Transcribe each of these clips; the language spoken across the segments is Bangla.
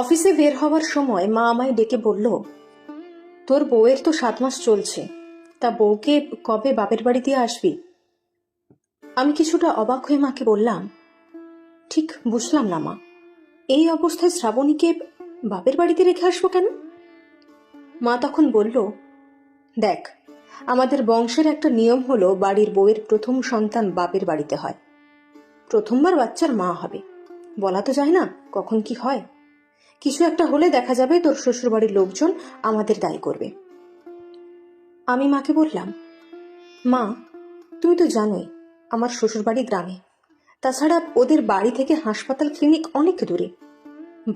অফিসে বের হওয়ার সময় মা আমায় ডেকে বলল, তোর বউয়ের তো 7 মাস চলছে, তা বউকে কবে বাপের বাড়ি দিয়ে আসবি? আমি কিছুটা অবাক হয়ে মাকে বললাম, ঠিক বুঝলাম না মা, এই অবস্থায় শ্রাবণীকে বাপের বাড়িতে রেখে আসবো কেন? মা তখন বলল, দেখ, আমাদের বংশের একটা নিয়ম হলো বাড়ির বউয়ের প্রথম সন্তান বাপের বাড়িতে হয়। প্রথমবার বাচ্চার মা হবে, বলা তো যায় না কখন কি হয়। কিছু একটা হলে দেখা যাবে তোর শ্বশুরবাড়ির লোকজন আমাদের দায়ী করবে। আমি মাকে বললাম, মা, তুমি তো জানোই আমার শ্বশুরবাড়ি গ্রামে, তাছাড়া ওদের বাড়ি থেকে হাসপাতাল ক্লিনিক অনেক দূরে।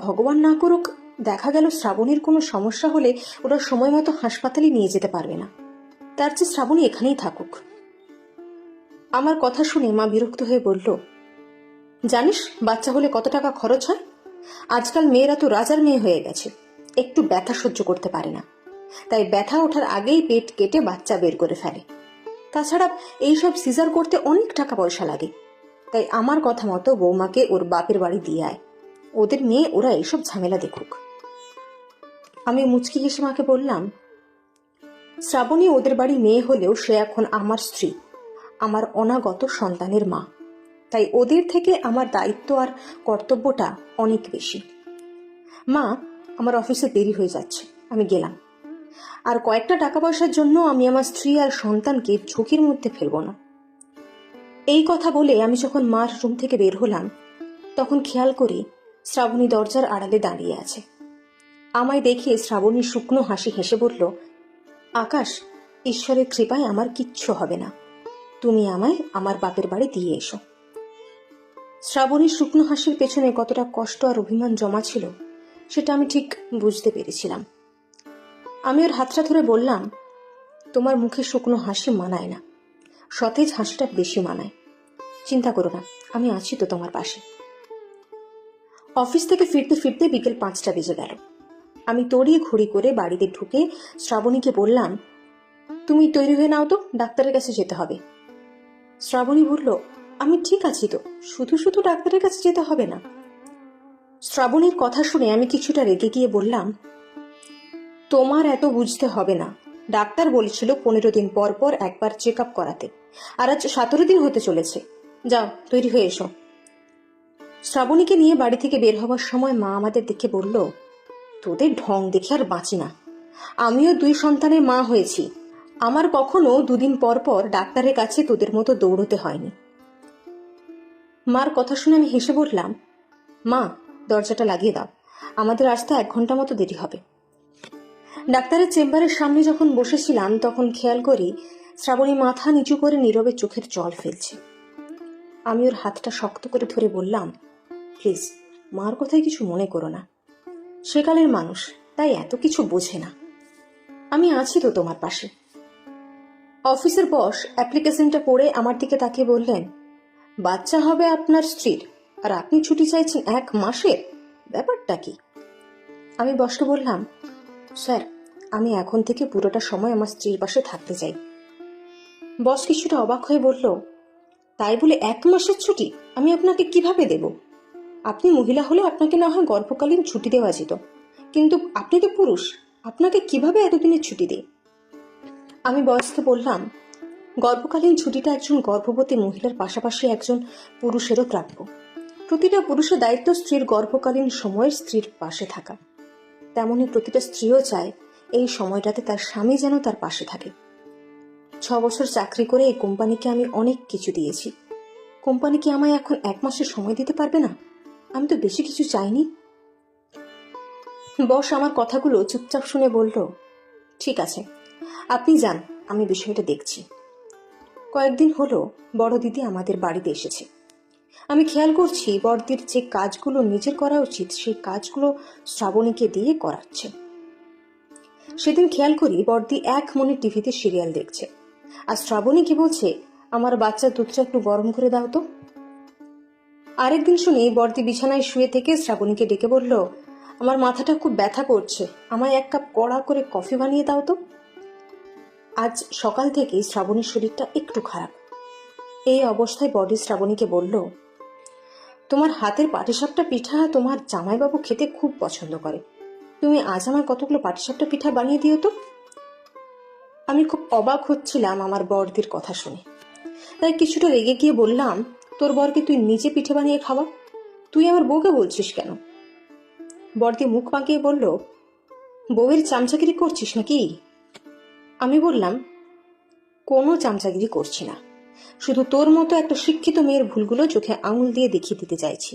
ভগবান না করুক দেখা গেল শ্রাবণীর কোনো সমস্যা হলে ওরা সময় মতো হাসপাতালে নিয়ে যেতে পারবে না, তার চেয়ে শ্রাবণী এখানেই থাকুক। আমার কথা শুনে মা বিরক্ত হয়ে বলল, জানিস বাচ্চা হলে কত টাকা খরচ হয়? আজকাল মেয়েরা তো রাজার মেয়ে হয়ে গেছে, একটু ব্যথা সহ্য করতে পারে না, তাই ব্যথা ওঠার আগেই পেট কেটে বাচ্চা বের করে ফেলে। তাছাড়া এইসব সিজার করতে অনেক টাকা পয়সা লাগে, তাই আমার কথা মতো বৌমাকে ওর বাপের বাড়ি দিয়ে আয়, ওদের মেয়ে ওরা এইসব ঝামেলা দেখুক। আমি মুচকি হেসে মাকে বললাম, শ্রাবণী ওদের বাড়ি মেয়ে হলেও সে এখন আমার স্ত্রী, আমার অনাগত সন্তানের মা, তাই ওদের থেকে আমার দায়িত্ব আর কর্তব্যটা অনেক বেশি। মা, আমার অফিসে দেরি হয়ে যাচ্ছে, আমি গেলাম। আর কয়েকটা টাকা পয়সার জন্য আমি আমার স্ত্রী আর সন্তানকে ঝুঁকির মধ্যে ফেলবো না। এই কথা বলে আমি যখন মার রুম থেকে বের হলাম, তখন খেয়াল করি শ্রাবণী দরজার আড়ালে দাঁড়িয়ে আছে। আমায় দেখে শ্রাবণী শুকনো হাসি হেসে বলল, আকাশ, ঈশ্বরের কৃপায় আমার কিচ্ছু হবে না, তুমি আমায় আমার বাপের বাড়ি দিয়ে এসো। শ্রাবণীর শুকনো হাসির পেছনে কতটা কষ্ট আর অভিমান জমা ছিল সেটা আমি ঠিক বুঝতে পেরেছিলাম। আমি ওর হাতটা ধরে বললাম, তোমার মুখে শুকনো হাসি মানায় না, সতেজ হাসিটা বেশি মানায়। চিন্তা করো না, আমি আছি তো তোমার পাশে। অফিস থেকে ফিরতে ফিরতে বিকেল 5টা বেজে গেল। আমি তড়িয়ে ঘড়ি করে বাড়িতে ঢুকে শ্রাবণীকে বললাম, তুমি তৈরি হয়ে নাও তো, ডাক্তারের কাছে যেতে হবে। শ্রাবণী বলল, আমি ঠিক আছি তো, শুধু শুধু ডাক্তারের কাছে যেতে হবে না। শ্রাবণীর কথা শুনে আমি কিছুটা রেগে গিয়ে বললাম, তোমার এত বুঝতে হবে না, ডাক্তার বলেছিল 15 দিন পর পর একবার চেক আপ করাতে, আর আজ 17 দিন হতে চলেছে। যাও, তৈরি হয়ে এসো। শ্রাবণীকে নিয়ে বাড়ি থেকে বের হওয়ার সময় মা আমাদের দেখে বলল, তোদের ঢং দেখে আর বাঁচি না, আমিও 2 সন্তানের মা হয়েছি, আমার কখনো 2 দিন পর পর ডাক্তারের কাছে তোদের মতো দৌড়তে হয়নি। মার কথা শুনে আমি হেসে বললাম, মা, দরজাটা লাগিয়ে দাও, আমাদের আসতে 1 ঘন্টা মতো দেরি হবে। ডাক্তারের চেম্বারের সামনে যখন বসেছিলাম তখন খেয়াল করি শ্রাবণী মাথা নিচু করে নীরবে চোখের জল ফেলছে। আমি ওর হাতটা শক্ত করে ধরে বললাম, প্লিজ, মার কথায় কিছু মনে করো না, সেকালের মানুষ, তাই এত কিছু বোঝে না, আমি আছি তো তোমার পাশে। অফিসের বস অ্যাপ্লিকেশনটা পড়ে আমার দিকে তাকিয়ে বললেন, বাচ্চা হবে আপনার স্ত্রীর, আর আপনি ছুটি চাইছেন 1 মাসের, ব্যাপারটা কি? আমি বসকে বললাম, স্যার, আমি এখন থেকে পুরোটা সময় আমার স্ত্রীর পাশে থাকতে চাই। বস কিছুটা অবাক হয়ে বলল, তাই বলে 1 মাসের ছুটি আমি আপনাকে কিভাবে দেব? আপনি মহিলা হলে আপনাকে না হয় গর্ভকালীন ছুটি দেওয়া যেত, কিন্তু আপনি তো পুরুষ, আপনাকে কিভাবে এতদিনের ছুটি দেয়? আমি বসকে বললাম, গর্ভকালীন ছুটিটা একজন গর্ভবতী মহিলার পাশাপাশি একজন পুরুষেরও প্রাপ্য। প্রতিটা পুরুষের দায়িত্ব স্ত্রীর গর্ভকালীন সময়ের স্ত্রীর পাশে থাকা, তেমনি প্রতিটা স্ত্রীও চায় এই সময়টাতে তার স্বামী যেন তার পাশে থাকে। 6 বছর চাকরি করে এই কোম্পানিকে আমি অনেক কিছু দিয়েছি, কোম্পানি কি আমায় এখন 1 মাসের সময় দিতে পারবে না? আমি তো বেশি কিছু চাইনি। বস আমার কথাগুলো চুপচাপ শুনে বলল, ঠিক আছে, আপনি যান, আমি বিষয়টা দেখছি। কয়েকদিন হলো বড় দিদি আমাদের বাড়িতে এসেছে। আমি খেয়াল করছি বড়দির যে কাজগুলো নিজের করা উচিত সেই কাজগুলো শ্রাবণীকে দিয়ে করাচ্ছে। সেদিন খেয়াল করি বড়দি এক মনে টিভিতে সিরিয়াল দেখছে, আর শ্রাবণী কি বলছে, আমার বাচ্চার দুধটা একটু গরম করে দাও তো। আরেকদিন শুনি বড়দি বিছানায় শুয়ে থেকে শ্রাবণীকে ডেকে বলল, আমার মাথাটা খুব ব্যথা করছে, আমায় 1 কাপ কড়া করে কফি বানিয়ে দাও তো। আজ সকাল থেকেই শ্রাবণীর শরীরটা একটু খারাপ। এই অবস্থায় বড়দি শ্রাবণীকে বলল, তোমার হাতের পাটিসাপটা পিঠা তোমার জামাইবাবু খেতে খুব পছন্দ করে। তুমি আজ আমার কতগুলো পাটিসাপটা পিঠা বানিয়ে দিও তো। আমি খুব অবাক হচ্ছিলাম আমার বড়দির কথা শুনে, তাই কিছুটা রেগে গিয়ে বললাম, তোর বরকে তুই নিজে পিঠে বানিয়ে খাওয়া, তুই আমার বউকে বলছিস কেন? বড়দি মুখ বাঁকিয়ে বলল, বউয়ের চামচাগিরি করছিস নাকি? আমি বললাম, কোনো চামচাগিরি করছি না, শুধু তোর মতো একটা শিক্ষিত মেয়ের ভুলগুলো চোখে আঙুল দিয়ে দেখিয়ে দিতে চাইছি।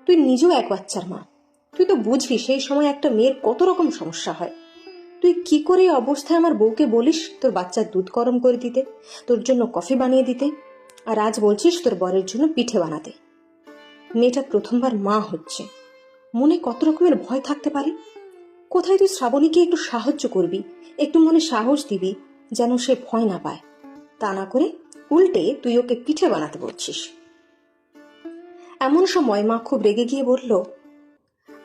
তুই নিজেও এক বাচ্চার মা, তুই তো বুঝবি সেই সময় একটা মেয়ের কত রকম সমস্যা হয়। তুই কি করে এই অবস্থায় আমার বউকে বলিস তোর বাচ্চার দুধ গরম করে দিতে, তোর জন্য কফি বানিয়ে দিতে, আর আজ বলছিস তোর বরের জন্য পিঠে বানাতে? মেয়েটা প্রথমবার মা হচ্ছে, মনে কত রকমের ভয় থাকতে পারে। কোথায় তুই শ্রাবণীকে একটু সাহায্য করবি, একটু মনে সাহস দিবি যেন সে ভয় না পায়, তা না করে উল্টে তুই ওকে পিঠে বানাতে বলছিস। এমন সময় মা খুব রেগে গিয়ে বলল,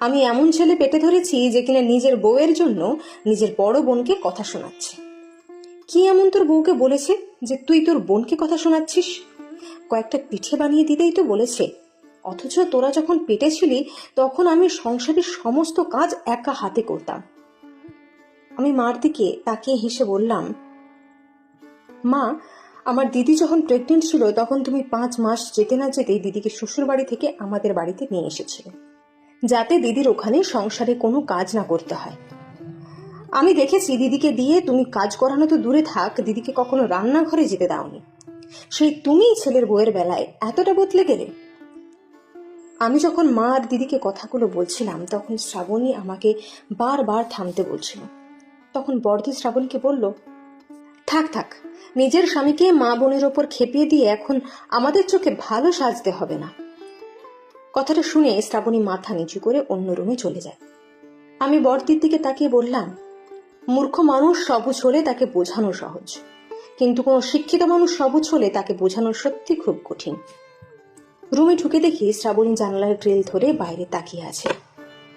আমি এমন ছেলে পেটে ধরেছি যে কিনা নিজের বউয়ের জন্য নিজের বড় বোনকে কথা শোনাচ্ছে। কি এমন তোর বউকে বলেছে যে তুই তোর বোনকে কথা শোনাচ্ছিস? কয়েকটা পিঠে বানিয়ে দিতেই তো বলেছে, অথচ তোরা যখন পেটে ছিলি তখন আমি সংসারের সমস্ত কাজ একা হাতে করতাম। আমি মার দিকে তাকিয়ে হেসে বললাম, মা, আমার দিদি যখন প্রেগনেন্ট ছিল তখন তুমি 5 মাস যেতে না যেতেই দিদিকে শ্বশুর বাড়ি থেকে আমাদের বাড়িতে নিয়ে এসেছিলে, যাতে দিদির ওখানে সংসারে কোনো কাজ না করতে হয়। আমি দেখেছি দিদিকে দিয়ে তুমি কাজ করানো তো দূরে থাক, দিদিকে কখনো রান্নাঘরে যেতে দাওনি। সেই তুমিই ছেলের বউয়ের বেলায় এতটা বদলে গেলে। আমি যখন মা আর দিদিকে কথাগুলো বলছিলাম তখন শ্রাবণী আমাকে বারবার থামতে বলছিল। তখন বড়দি শ্রাবণীকে বলল, থাক থাক, নিজের স্বামীকে মা বোনের ওপর খেপিয়ে দিয়ে এখন আমাদের চোখে ভালো সাজতে হবে না। কথাটা শুনে শ্রাবণী মাথা নিচু করে অন্য রুমে চলে যায়। আমি বড়দির দিকে তাকিয়ে বললাম, মূর্খ মানুষ সবুজ হলে তাকে বোঝানো সহজ, কিন্তু কোনো শিক্ষিত মানুষ সবুজ হলে তাকে বোঝানো সত্যি খুব কঠিন। রুমে ঢুকে দেখি শ্রাবণী জানালার গ্রিল ধরে বাইরে তাকিয়ে আছে।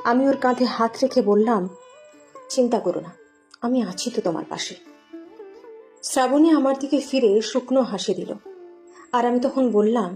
আমি ওর কাঁধে হাত রেখে বললাম, চিন্তা করো না, আমি আছি তো তোমার পাশে। শ্রাবণী আমার দিকে ফিরে শুকনো হাসি দিল, আর আমি তখন বললাম,